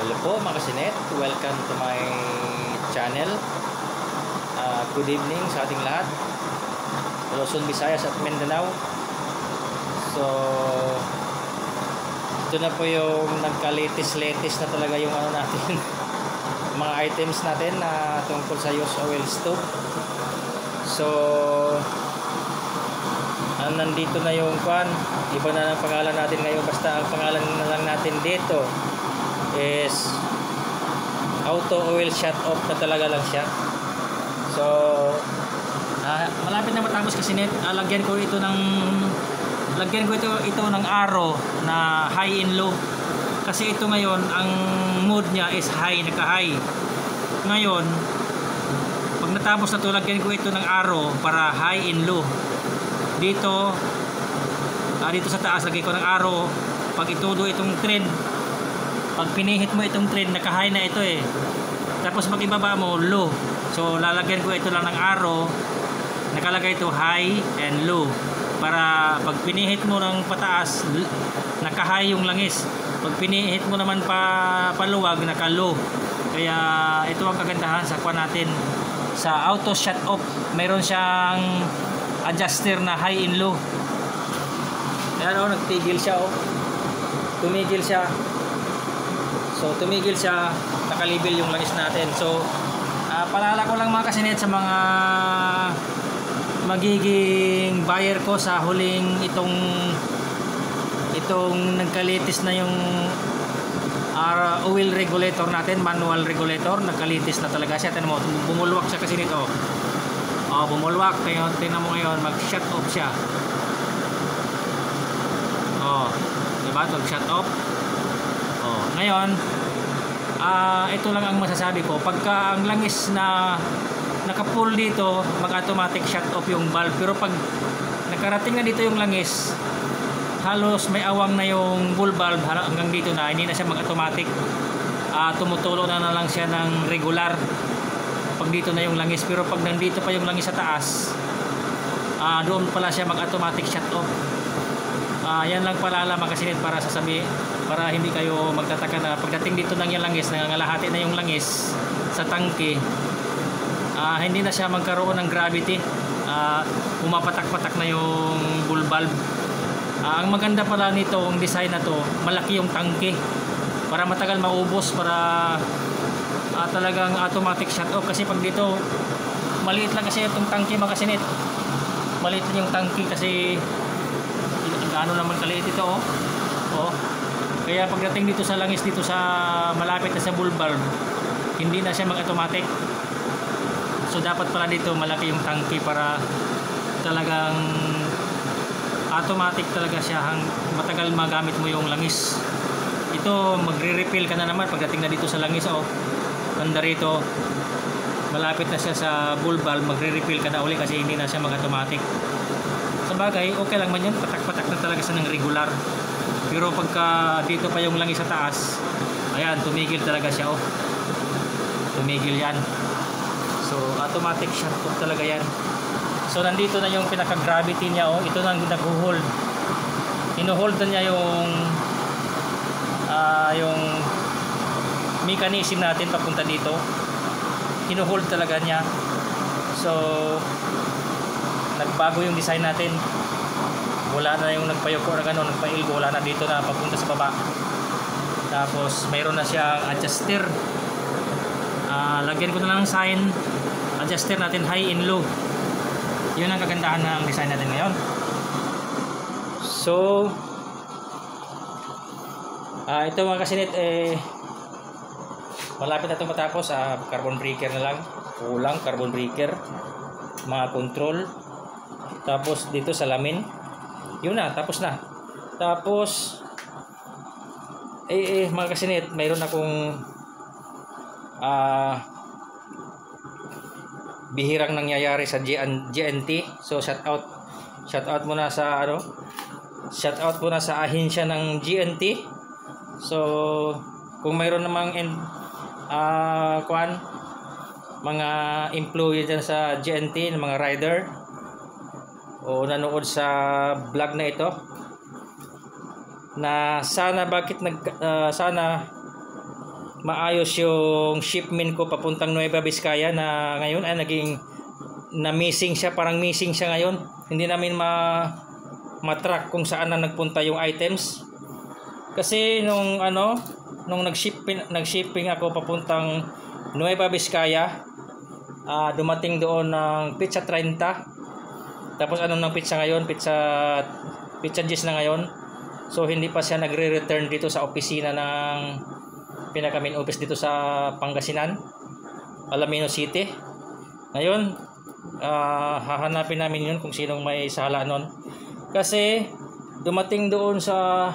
Hello po mga kasinet, welcome to my channel. Good evening sa ating lahat, Luzon, Visayas at Mindanao. So ito na po yung nagka-latest na talaga yung ano natin mga items natin na tungkol sa used oil stove. So nandito na yung kwan, iba na ang pangalan natin ngayon, basta ang pangalan na lang natin dito is auto oil shut off na talaga lang siya. So malapit na matapos kasi lagyan ko ito ng arrow na high and low, kasi ito ngayon ang mode niya is high, naka-high. Ngayon pag natapos na ito, lagyan ko ito ng arrow para high and low. Dito sa taas lagay ko ng arrow. Pag itudo itong trend, pag pinihit mo itong trend, naka-high na ito eh. Tapos pag ibaba mo, low. So lalagyan ko ito lang ng arrow, nakalagay ito high and low, para pag pinihit mo ng pataas, naka-high yung langis. Pag pinihit mo naman paluwag, naka-low. Kaya ito ang kagandahan sa kuha natin sa auto shut off. Mayroon siyang adjuster na high and low. Ayan, nagtigil siya, tumigil siya. So tumigil siya, nakalibel yung langis natin. So paalala ko lang mga kasinet sa mga magiging buyer ko sa huling itong nagkalitis na yung oil regulator natin, manual regulator. Nagkalitis na talaga siya. Tignan mo, bumulwak siya kasi nito. Bumulwak. Tingnan mo ngayon, mag-shut off siya. Diba? Mag-shut off. Ngayon, ito lang ang masasabi ko. Pagka ang langis na naka-pull dito, mag-automatic shut off yung valve. Pero pag nakarating na dito yung langis, halos may awang na yung bull valve hanggang dito na, hindi na siya mag-automatic. Tumutulo na lang siya ng regular pag dito na yung langis. Pero pag nandito pa yung langis sa taas, doon pala siya mag-automatic shut off. Yan lang paalala mga kasinit, para para hindi kayo magtataka na pagdating dito ng yung langis, nangangalahati na yung langis sa tangke, hindi na siya magkaroon ng gravity, pumapatak-patak na yung bull valve. Ang maganda pala nito, ang design na to, malaki yung tangke para matagal maubos, para talagang automatic shut off. Kasi pag dito maliit lang kasi itong tangke mga kasinit, maliit lang yung tangke kasi ano naman kaliit ito. Kaya pagdating dito sa langis, dito sa malapit na sa bull valve, hindi na siya mag-automatic. So dapat pala dito malaki yung tangke para talagang automatic talaga siya, matagal magamit mo yung langis. Ito magre-refill ka na naman pagdating na dito sa langis. Banda rito, malapit na siya sa bull valve, magre-refill ka na uli kasi hindi na siya mag-automatic. Sabagay, okay lang man yan, patak-patak na talaga siya ng regular. Pero pagka dito pa yung langis sa taas, ayan, tumigil talaga siya. Tumigil yan. So automatic shut off talaga yan. So nandito na yung pinaka-gravity niya. Ito na nag-hold. Ino-hold na niya yung mechanism natin papunta dito. Ino-hold talaga niya. So nagbago yung design natin. Wala na yung nagpayuko na gano'n, nagpailgo, wala na, dito na papunta sa baba. Tapos mayroon na siyang adjuster. Lagyan ko na lang ng sign, adjuster natin high and low. Yun ang kagandahan ng design natin ngayon. So ito mga kasinit, malapit na ito matapos. Carbon breaker na lang, kulang carbon breaker, mga control, tapos dito salamin. Yun na, tapos na. Tapos mga kasinit, mayroon akong bihirang nangyayari sa GNT. So shout out muna sa shout out muna sa ahensya ng GNT. So kung mayroon namang mga employee dyan sa GNT, mga rider o nanood sa vlog na ito, na sana maayos yung shipment ko papuntang Nueva Vizcaya na ngayon ay naging na missing siya, parang missing siya ngayon. Hindi namin matrack kung saan na nagpunta yung items. Kasi nung nag-shipping ako papuntang Nueva Vizcaya, dumating doon ng pizza 30. Tapos ng pizza ngayon, pizza 10 na ngayon. So hindi pa siya nagre-return dito sa opisina ng pinaka-main office dito sa Pangasinan, Alaminos City. Ngayon, hahanapin namin yun kung sinong may sala nun. Kasi dumating doon sa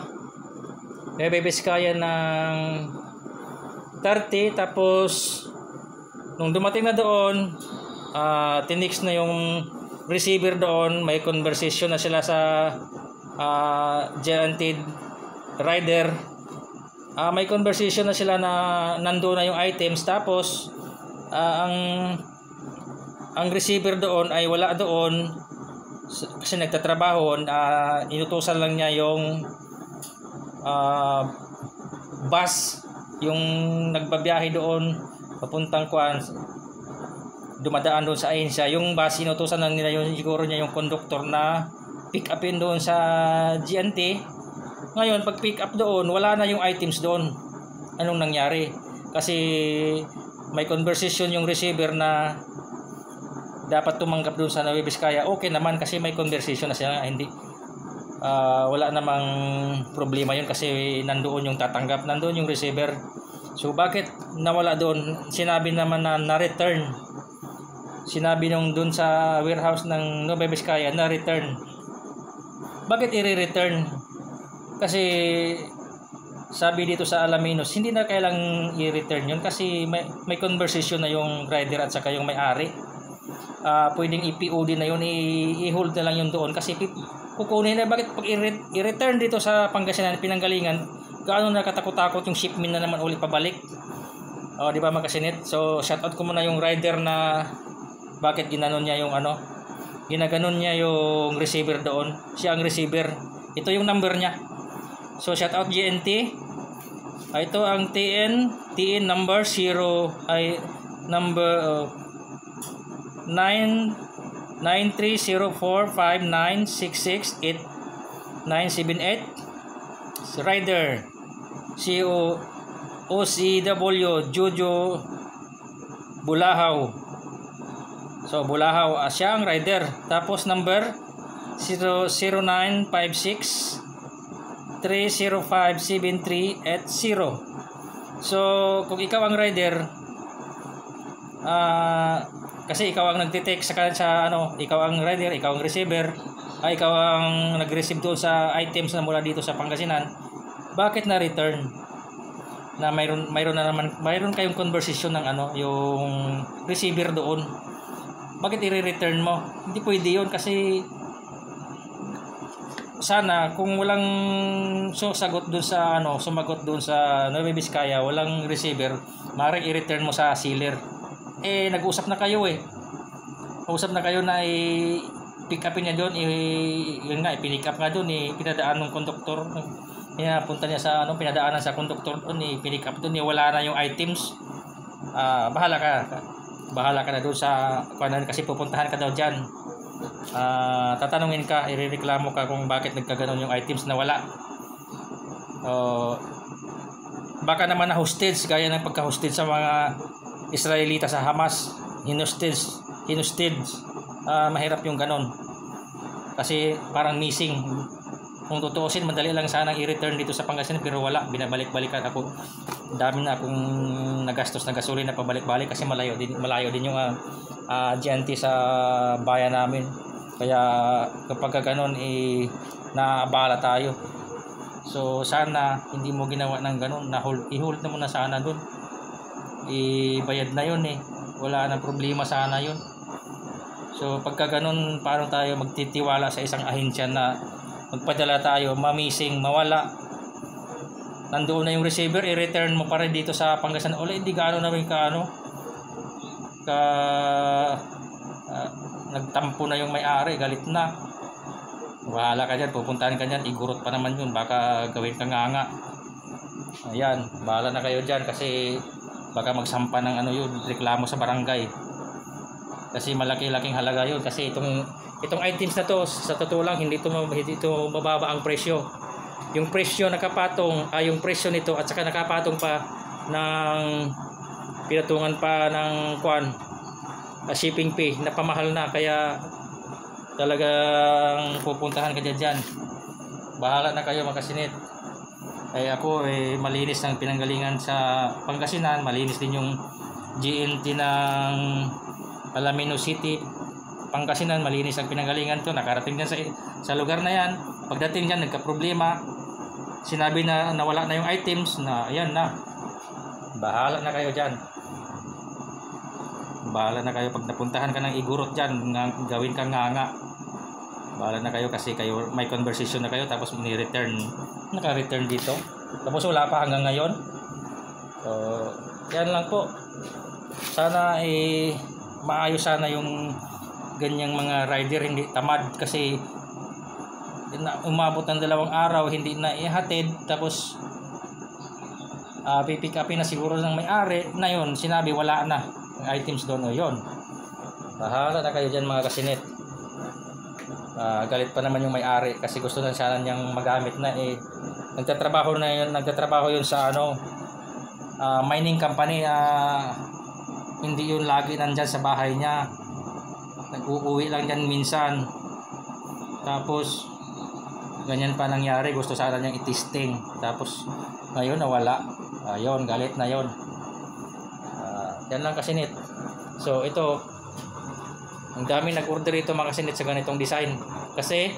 Nueva Vizcaya ng 30, tapos nung dumating na doon, tinix na yung receiver doon, may conversation na sila sa Giant Rider. May conversation na sila na nandoon na yung items, tapos ang receiver doon ay wala doon kasi nagtatrabaho. Inutusan lang niya yung bus, yung nagbabiyahe doon papuntang dumadaan doon sa ahensya. Yung bus, inutusan lang nila yun, siguro niya yung conductor na pick upin doon sa GNT. Ngayon, pag pick up doon, wala na yung items doon. Anong nangyari? Kasi may conversation yung receiver na dapat tumanggap doon sa Nueva Vizcaya. Okay naman kasi may conversation na siya. Hindi, wala namang problema yun kasi nandoon yung tatanggap, nandoon yung receiver. So bakit nawala doon? Sinabi naman na return. Sinabi nung doon sa warehouse ng Nueva Vizcaya na return. Bakit i-return? Kasi sabi dito sa Alaminos, hindi na kailang i-return yun kasi may conversation na yung rider at saka yung may-ari. Pwedeng i-POD na yun, i-hold na lang yun doon kasi kukunin na. Bakit pag i-return dito sa Pangasinan, pinanggalingan, gaano nakatakot-takot yung shipment na naman ulit pabalik. Di ba mga kasinit? So shoutout ko muna yung rider na bakit ginanon niya yung ginaganon niya yung receiver doon. Siya ang receiver, ito yung number niya. So shoutout GNT. Ito ang TN number 0 ay number 93045966898. Rider OCW Jojo Bulahaw. So Bulahaw, siya ang rider. Tapos number 0956 3057380. So kung ikaw ang rider, kasi ikaw ang nagte-text sa ikaw ang rider, ikaw ang receiver, ikaw ang nag-receive doon sa items na mula dito sa Pangasinan, bakit na return? Na mayroon kayong conversation ng yung receiver doon. Bakit i-return mo? Hindi pwede 'yon kasi sana kung walang sumagot doon sa Nueva Vizcaya, walang receiver, maaaring i-return mo sa sealer. Nag-usap na kayo Usap na kayo na i-pick upin niya doon, yun nga, i-pick up nga doon, pinadaan ng conductor. Pinapunta niya sa pinadaanan sa conductor doon, i-pick up doon, wala na yung items. Bahala ka na doon sa kuanan kasi pupuntahan ka daw diyan. Tatanungin ka, irereklamo ka kung bakit nagkaganon yung items na wala. Baka naman na hostage, gaya ng pagka-hostage sa mga Israelita sa Hamas, hinustage. Mahirap yung ganon kasi parang missing. Kung tutuusin, madali lang sanang i-return dito sa Pangasinan, pero wala, binabalik-balikan ako. Dami na akong nagastos na gasolina pabalik-balik kasi malayo din yung GNT sa bayan namin. Kaya kapag ganon, naabala tayo. So sana hindi mo ginawa ng ganon, i-hold na muna sana dun, ibayad na yun wala na problema sana yun. So pagka ganon, paano tayo magtitiwala sa isang ahensya na magpadala tayo, mamising, mawala, nandoon na yung receiver, i-return mo pa rin dito sa Pangasinan ulit, hindi gaano naman nagtampo na yung may-ari, galit na, bahala ka dyan, pupuntahan ka dyan, igurot pa naman yun, baka gawin ka nga. Ayan, bahala na kayo dyan kasi baka magsampa ng ano yun, reklamo sa barangay. Kasi malaki-laking halaga yun kasi itong items na to sa totoo lang hindi ito mababa ang presyo. Yung presyo nakapatong yung presyo nito at saka nakapatong pa ng pinatungan pa ng shipping fee na pamahal na, kaya talagang pupuntahan ka dyan. Bahala na kayo makasinit. Ako malinis ng pinanggalingan sa Pangasinan, malinis din yung GNT ng Alaminos City, Pangasinan, malinis ang pinanggalingan to. Nakarating dyan sa lugar na yan. Pagdating dyan nagka-problema, sinabi na nawala na yung items, na ayan na, bahala na kayo dyan. Bahala na kayo pag napuntahan ka ng Igorot dyan, gawin kang nganga. Bahala na kayo kasi kayo may conversation na kayo tapos naka-return dito. Tapos wala pa hanggang ngayon. So, yan lang po. Sana maayos sana yung ganyang mga rider, hindi tamad kasi umabot ng 2 araw hindi na ihatid, tapos pipick upin na siguro ng may-ari na yun, sinabi wala na ang items doon. O yun, bahala na kayo dyan mga kasinit. Galit pa naman yung may-ari kasi gusto na sana niyang magamit na nagtatrabaho yun sa mining company. Hindi yun lagi nandyan sa bahay niya, nag-uuwi lang dyan minsan. Tapos ganyan pa nangyari, gusto sana niyang i-testing, tapos ngayon nawala. Ayun, galit na yun. Yan lang kasinit. So ito, ang dami nag-order ito mga kasinit sa ganitong design kasi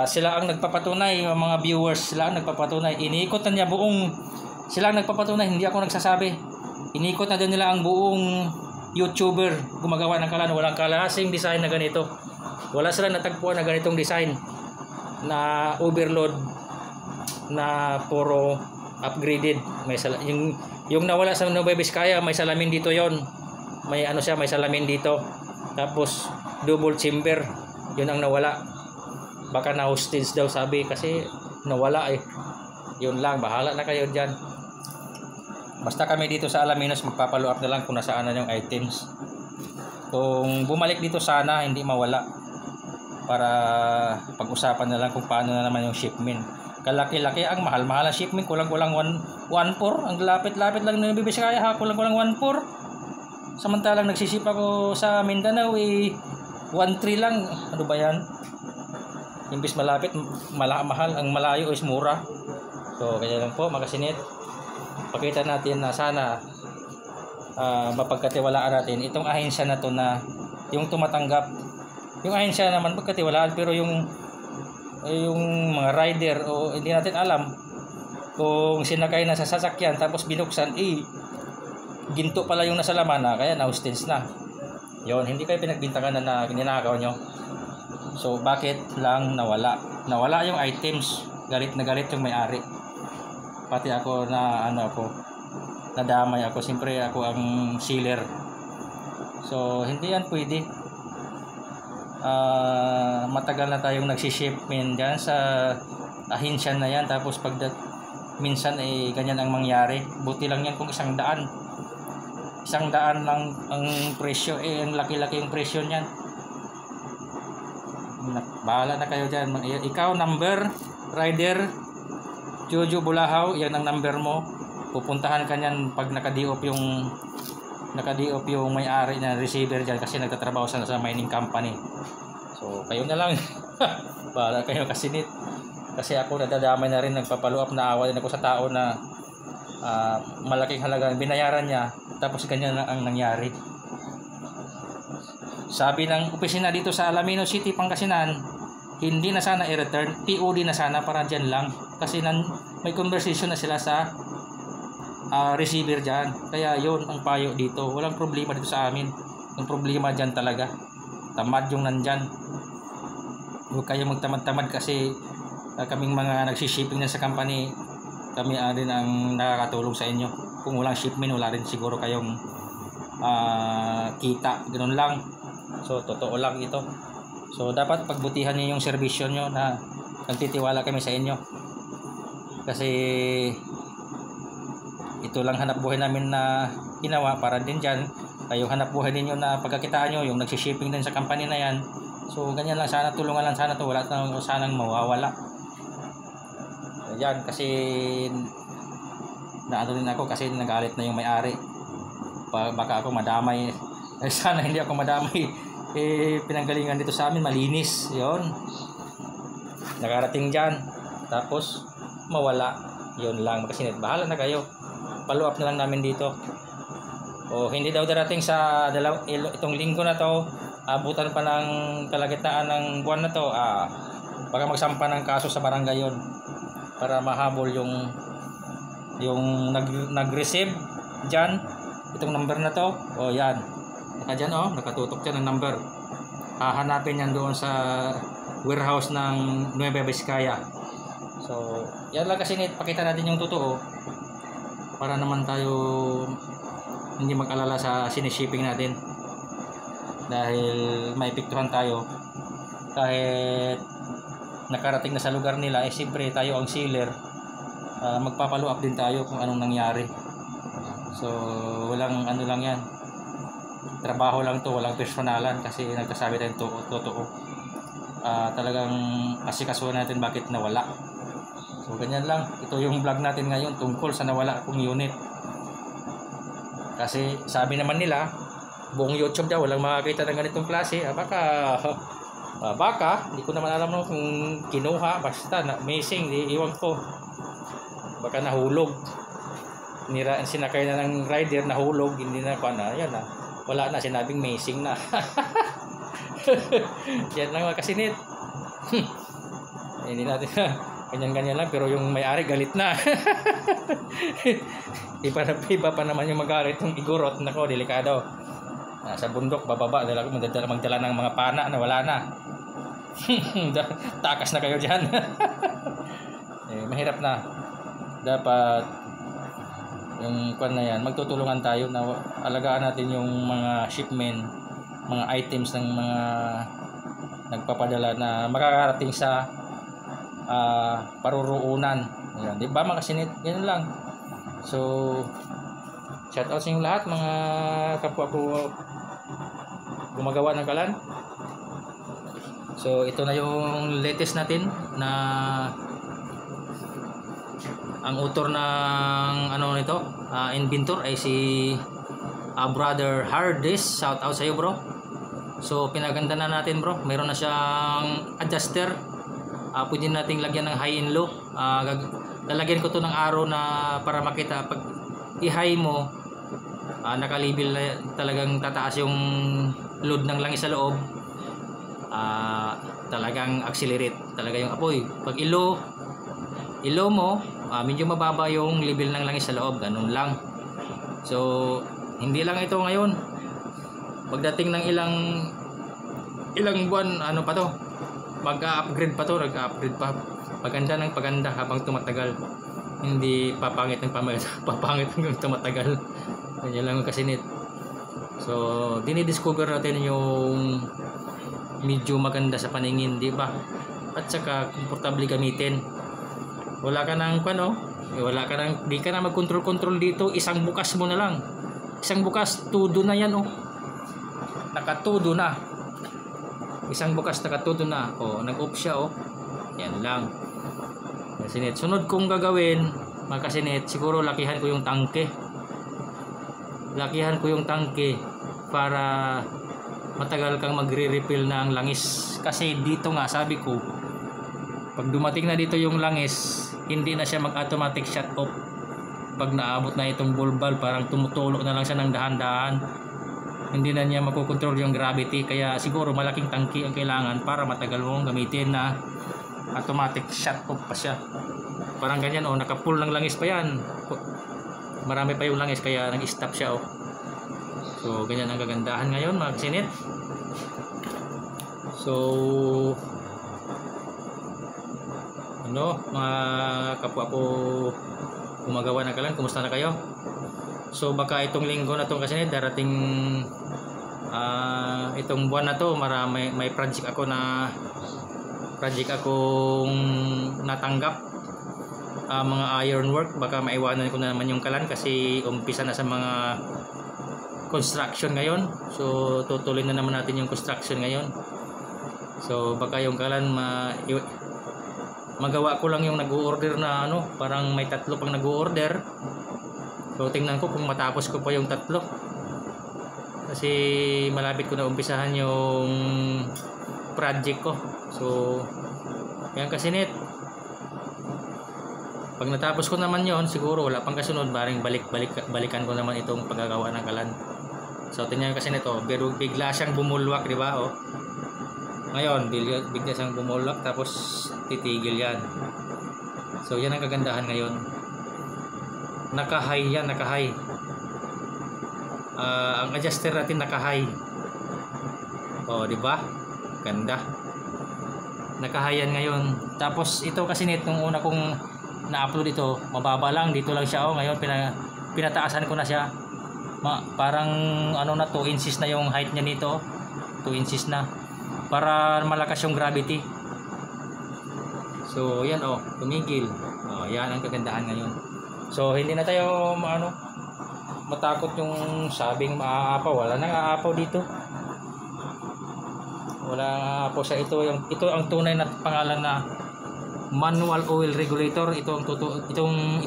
sila ang nagpapatunay, yung mga viewers, sila ang nagpapatunay. Iniikot na niya sila ang nagpapatunay, hindi ako nagsasabi. Inikot na din nila ang buong YouTuber gumagawa ng walang kalasing design na ganito. Wala sila natagpuan na ganitong design na overload na puro upgraded. May yung nawala sa Nueva Vizcaya, may salamin dito yon. May may salamin dito. Tapos double chamber, yun ang nawala. Baka na hostage daw sabi kasi nawala Yun lang, bahala na kayo dyan. Basta kami dito sa Alaminos magpapalo up na lang kung nasaan na yung items. Kung bumalik dito sana hindi mawala, para pag-usapan na lang kung paano na naman yung shipment. Kalaki-laki ang mahal-mahal ang shipment, kulang-kulang 1.4. Ang lapit-lapit lang ng Bibiskaya ha, kulang-kulang 1.4. Samantalang nagsisip ako sa Mindanao 1.3 lang. Ano ba yan? Imbis malapit, mahal, ang malayo is mura. So kaya lang po makasinit, pakita natin na sana mapagkatiwalaan natin itong ahensya na to, na yung tumatanggap. Yung ahensya naman pagkatiwalaan, pero yung mga rider hindi natin alam kung sinakay na sa sasakyan tapos binuksan ginto pala yung nasa laman kaya na-hostage na. Yon, hindi kayo pinagbintangan na ninakaw nyo. So bakit lang nawala yung items? Galit na galit yung may-ari. Pati ako nadamay ako. Siyempre ako ang sealer. So hindi yan pwede. Matagal na tayong nagsishipment dyan sa ahensya na yan, tapos minsan ganyan ang mangyari. Buti lang yan kung 100 lang ang presyo, ang laki-laki yung presyo niyan. Bahala na kayo dyan. Ikaw number rider Jojo Bulahaw, yan ang number mo. Pupuntahan ka niyan pag naka-DOP yung may-ari na receiver dyan kasi nagtatrabaho sa mining company. So kayo na lang. Bahala kayo kasinit. Kasi ako nadadamay na rin, nagpapalo up, naawa din ako sa tao na malaking halaga binayaran niya tapos ganyan lang ang nangyari. Sabi ng opisina dito sa Alaminos City, Pangasinan, hindi na sana i-return, POD na sana para dyan lang. Kasi may conversation na sila sa receiver dyan. Kaya yun ang payo dito. Walang problema dito sa amin. Ang problema dyan talaga, tamad yung nandyan. Huwag kayo magtamad-tamad kasi kaming mga nagsishipping na sa company, kami rin ang nakakatulong sa inyo. Kung walang shipment, wala rin siguro kayong kita. Ganun lang. So totoo lang ito. So dapat pagbutihan niyo yung serbisyo nyo na nagtitiwala kami sa inyo. Kasi ito lang hanap buhay namin na ginawa para din dyan. Yung hanap buhay ninyo na pagkakitaan nyo, yung nagsishipping din sa company na yan. So ganyan lang, sana tulungan lang sana to, wala sanang mawawala. Yan, kasi naano din ako kasi nagalit na yung may-ari. Baka ako madamay. Sana hindi ako madamay. Pinanggalingan dito sa amin malinis, yon. Nakarating dyan, tapos mawala. Yon lang, kasi bahala na kayo. Follow up na lang namin dito. O hindi daw darating sa itong linggo na to, abutan pa ng kalagitnaan ng buwan na to, baka magsampa ng kaso sa barangay yon para mahabol yung nag-receive dyan itong number na to. O yan, dyan nakatutok dyan ang number. Hahanapin yan doon sa warehouse ng Nueva Vizcaya. So yan lang, kasi pakita natin yung totoo para naman tayo hindi mag-alala sa sinishipping natin, dahil may epektuhan tayo kahit nakarating na sa lugar nila. Siyempre tayo ang sealer, magpapalo up din tayo kung anong nangyari. So walang ano lang yan, trabaho lang to, walang personalan, kasi nagkasabi tayong totoo. Talagang asikasuhan natin bakit nawala. So ganyan lang, ito yung vlog natin ngayon tungkol sa nawala kong unit. Kasi sabi naman nila, buong YouTube daw walang makakita ng ganitong klase. Baka hindi ko naman alam kung kinuha, basta missing, iwan ko. Baka nahulog, sinakay na ng rider, nahulog, hindi na yan na, wala na, sinabing missing na. Yan lang mga kasinit. Hindi natin ganyan-ganyan lang, pero yung may-ari galit na. Iba pa naman yung magalit yung igurot. Nako, delikado. Sa bundok, bababa, magdala ng mga pana na wala na. Takas na kayo dyan. Mahirap na. Dapat yung kwan na yan, magtutulungan tayo na alagaan natin yung mga shipment, mga items ng mga nagpapadala na makakarating sa paruruunan. Ayan, di ba mga kasinit? Ganyan lang. So shout out sa inyong lahat, mga kapwa ko gumagawa ng kalan. So ito na yung latest natin na ang author ng nito, inventor ay si brother Hardis. Shout out sa iyo, bro. So pinaganda na natin, bro. Meron na siyang adjuster. Pwede nating lagyan ng high and low. Lalagyan ko to ng arrow na para makita pag i-high mo, nakalibel na talagang tataas yung load ng langis sa loob. Talagang accelerate talaga yung apoy. Pag ilo mo, medyo mababa yung level ng langis sa loob, ganun lang. So hindi lang ito ngayon, pagdating ng ilang buwan, pa to, mag-upgrade pa to, nag-upgrade pa, paganda ng paganda habang tumatagal, hindi papangit ng papangit hanggang tumatagal. Ganyan lang ang kasinit. So dinidiscover natin yung medyo maganda sa paningin, di ba? At saka komportable gamitin. Wala ka nang di ka na mag-control dito. Isang bukas mo na lang. Isang bukas, tudo na yan, nakatudo na. Isang bukas, nakatudo na. Nag-off siya, yan lang. Kasinit, sunod kong gagawin, mga kasinit, siguro lakihan ko yung tangke. Para matagal kang magre-refill ng langis. Kasi dito nga, sabi ko, pag dumating na dito yung langis, hindi na siya mag-automatic shut off. Pag naabot na itong bulbal, parang tumutulo na lang siya ng dahan-dahan. Hindi na niya makokontrol yung gravity. Kaya siguro malaking tangki ang kailangan para matagal mong gamitin na automatic shut off pa siya. Parang ganyan, naka-full ng langis pa yan. Marami pa yung langis kaya nag-stop siya, So ganyan ang kagandahan ngayon, mga kasinit. So mga kapwa ko gumagawa ng kalan, kumusta na kayo? So baka itong linggo na to kasi darating itong buwan na to, may project akong natanggap mga iron work, baka maiwanan ko na naman yung kalan kasi umpisa na sa mga construction ngayon. So tutuloy na naman natin yung construction ngayon. So baka yung kalan magawa ko lang yung nag-order na ano, parang may 3 pang nag-order. So tingnan ko kung matapos ko pa yung 3 kasi malapit ko na umpisahan yung project ko. So yan kasi net, pag natapos ko naman yon, siguro wala pang kasunod, baring balikan ko naman itong paggagawa ng kalan. So tingnan kasi nito, bigla siyang bumulwak, di ba? Oh. Ngayon, bigla siyang bumulwak tapos titigil yan. So yan ang kagandahan ngayon. Naka-high yan, naka-high. Ang adjuster natin naka-high. Oh, di ba? Ganda. Naka-high yan ngayon. Tapos ito kasi nito, nung una kong na-upload ito, mababa lang, dito lang siya. Oh, ngayon pinataasan ko na siya. Parang ano na, 2 inches na yung height niya nito. 2 inches na para malakas yung gravity. So yan, oh, tumigil. Oh, yan ang kagandahan ngayon. So hindi na tayo matakot yung sabing maaapaw. Wala nang aapaw dito. Wala aapaw sa ito. Ito ang tunay na pangalan na manual oil regulator. Ito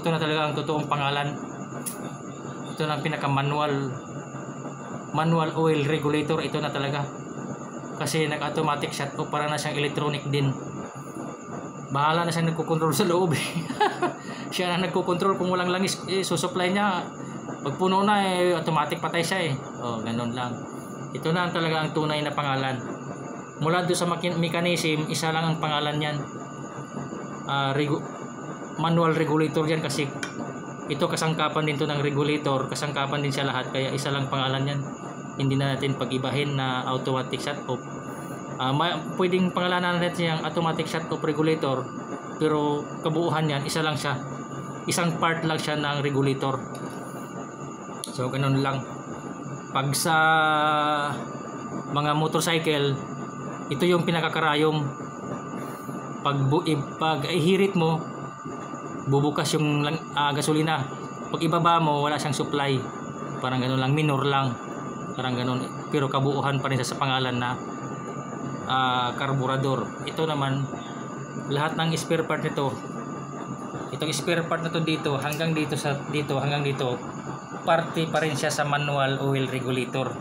na talaga ang totoong pangalan. Ito na ang pinaka manual oil regulator. Ito na talaga, kasi nag automatic shut off, para na siyang electronic din. Bahala na siyang nagko-control sa loob. Siya na nagko-control kung walang langis, susupply niya. Pag puno na, automatic patay siya. Oh, ganun lang. Ito na talaga ang tunay na pangalan. Mula doon sa mechanism, isa lang ang pangalan niyan. Manual regulator yan, kasi ito kasangkapan din to ng regulator, kasangkapan din siya lahat, kaya isa lang pangalan yan. Hindi na natin pag-ibahin na automatic shut off. Pwedeng pangalanan natin yung automatic shut off regulator, pero kabuuhan yan, isa lang siya, isang part lang siya ng regulator. So ganun lang. Pag sa mga motorcycle, ito yung pinakakarayom. Pag ihirit mo, bubukas yung gasolina. Pag ibaba mo, wala siyang supply. Parang ganun lang, minor lang. Parang ganun. Pero kabuuhan pa rin sa pangalan na carburetor. Ito naman, lahat ng spare part nito, itong spare part na to dito, hanggang dito, hanggang dito, parte pa rin siya sa manual oil regulator.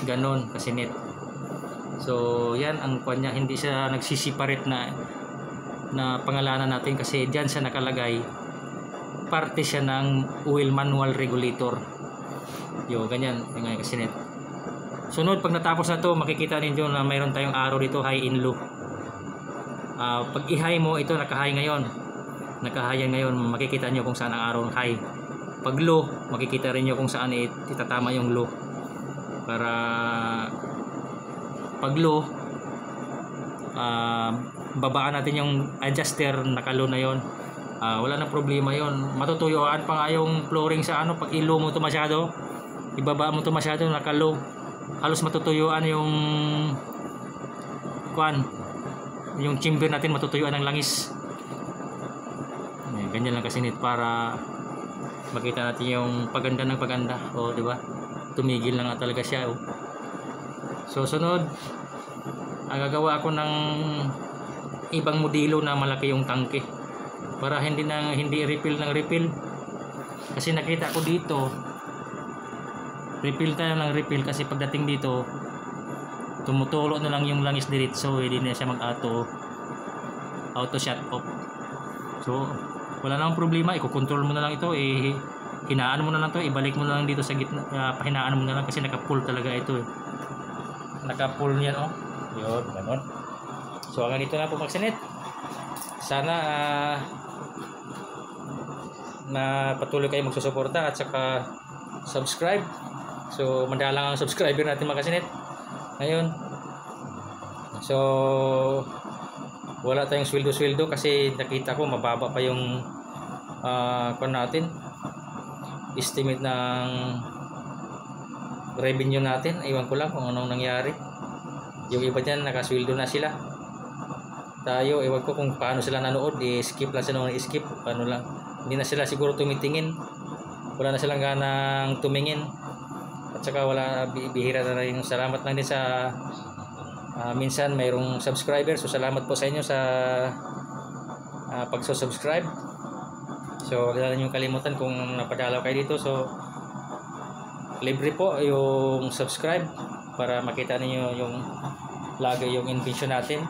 Ganun kasi net. So yan ang kanya, hindi siya nagsisiparate na pangalanan natin, kasi diyan siya nakalagay, parte siya ng oil manual regulator. Ganyan kasi net. Sunod, pag natapos na to, makikita ninyo na mayroon tayong arrow dito, high in low. Pag i-high mo, ito naka-high ngayon. Naka-high yan ngayon, makikita nyo kung saan ang arrow high. Pag low, makikita rin nyo kung saan itatama yung low. Para pag low, babaan natin yung adjuster, naka-low na yon. Wala nang problema yon. Matutuyuan pa nga yung flooring sa pag i-low mo to masyado, ibaba mo to masyado, naka-low, halos matutuyuan yung yung chamber natin, matutuyuan ng langis. Ganyan lang kasi nit, para makita natin yung paganda ng paganda. Di ba? Tumigil na nga talaga siya. So sunod, gagawa ako ng ibang modelo na malaki yung tangke, para hindi refill ng refill. Kasi nakita ko dito, refill tayo ng refill, kasi pagdating dito tumutulo na lang yung langis diretso, hindi na siya auto shut off. So wala nang problema, i-control mo na lang ito, hinaan mo na lang to, ibalik mo na lang dito sa gitna, pahinaan mo na lang, kasi naka-pull talaga ito. Naka-pull niyan, yun, ganun. So hanggang dito na po magsinit. Sana na patuloy kayo magsusuporta at saka subscribe. So madalang ang subscriber natin mga kasinit ngayon. So wala tayong sweldo kasi nakita ko mababa pa yung natin, estimate ng revenue natin. Iwan ko lang kung anong nangyari. Yung iba dyan nakasweldo na sila. tayo, ewan ko kung paano sila nanood, i-skip lang sila ng skip, paano lang, hindi na sila siguro tumitingin, wala na silang ganang tumingin, at saka wala, bihira na rin. Salamat lang din sa minsan mayroong subscriber, so salamat po sa inyo sa pagsusubscribe. So wala na yung kalimutan kung napadalaw kayo dito, so libre po yung subscribe para makita niyo yung lagi yung intention natin,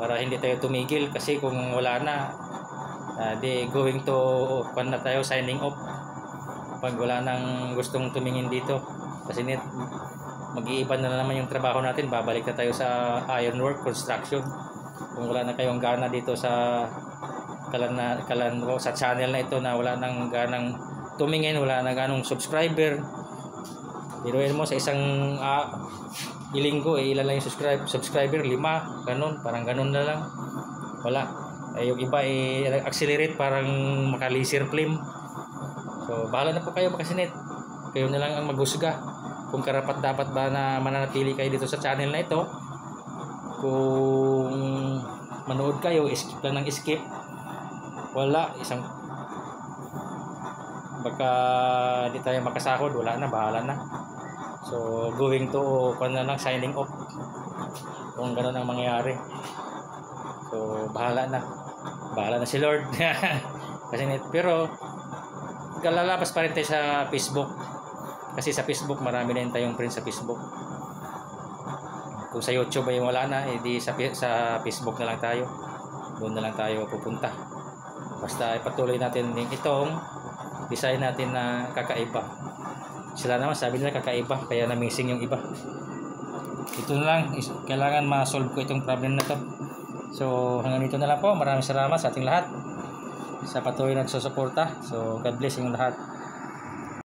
para hindi tayo tumigil, kasi kung wala na di going to na tayo, signing off pag wala nang gustong tumingin dito, kasi mag-iiba na naman yung trabaho natin, babalik na tayo sa ironwork, construction. Kung wala na kayong gana dito sa kalan ko sa channel na ito, na wala nang ganang tumingin, wala nang ganong subscriber, biruin mo sa isang ilinggo, ilan lang yung subscriber, 5, ganun, parang ganun na lang, wala. Yung iba accelerate, parang maka-laser flame. So bahala na po kayo makasinit, kayo na lang ang maghusga kung karapat dapat ba na mananatili kayo dito sa channel na ito. Kung manood kayo, skip lang ng skip, wala, isang baka di tayo makasahod, wala na, bahala na. So going to na lang, signing off kung gano'n ang mangyayari. So bahala na si Lord. Kasi pero lalabas pa rin tayo sa Facebook, kasi sa Facebook marami na tayong friends sa Facebook. Kung sa YouTube ay wala na, edi sa Facebook na lang tayo, doon na lang tayo pupunta. Basta ipatuloy natin itong design natin na kakaiba. Sila naman sabi nila kakaiba, kaya na-missing yung iba. Ito na lang, kailangan ma-solve ko itong problem na to. So hanggang dito na lang po. Maraming salamat sa ating lahat sa patuloy na susuporta. So God bless yung lahat.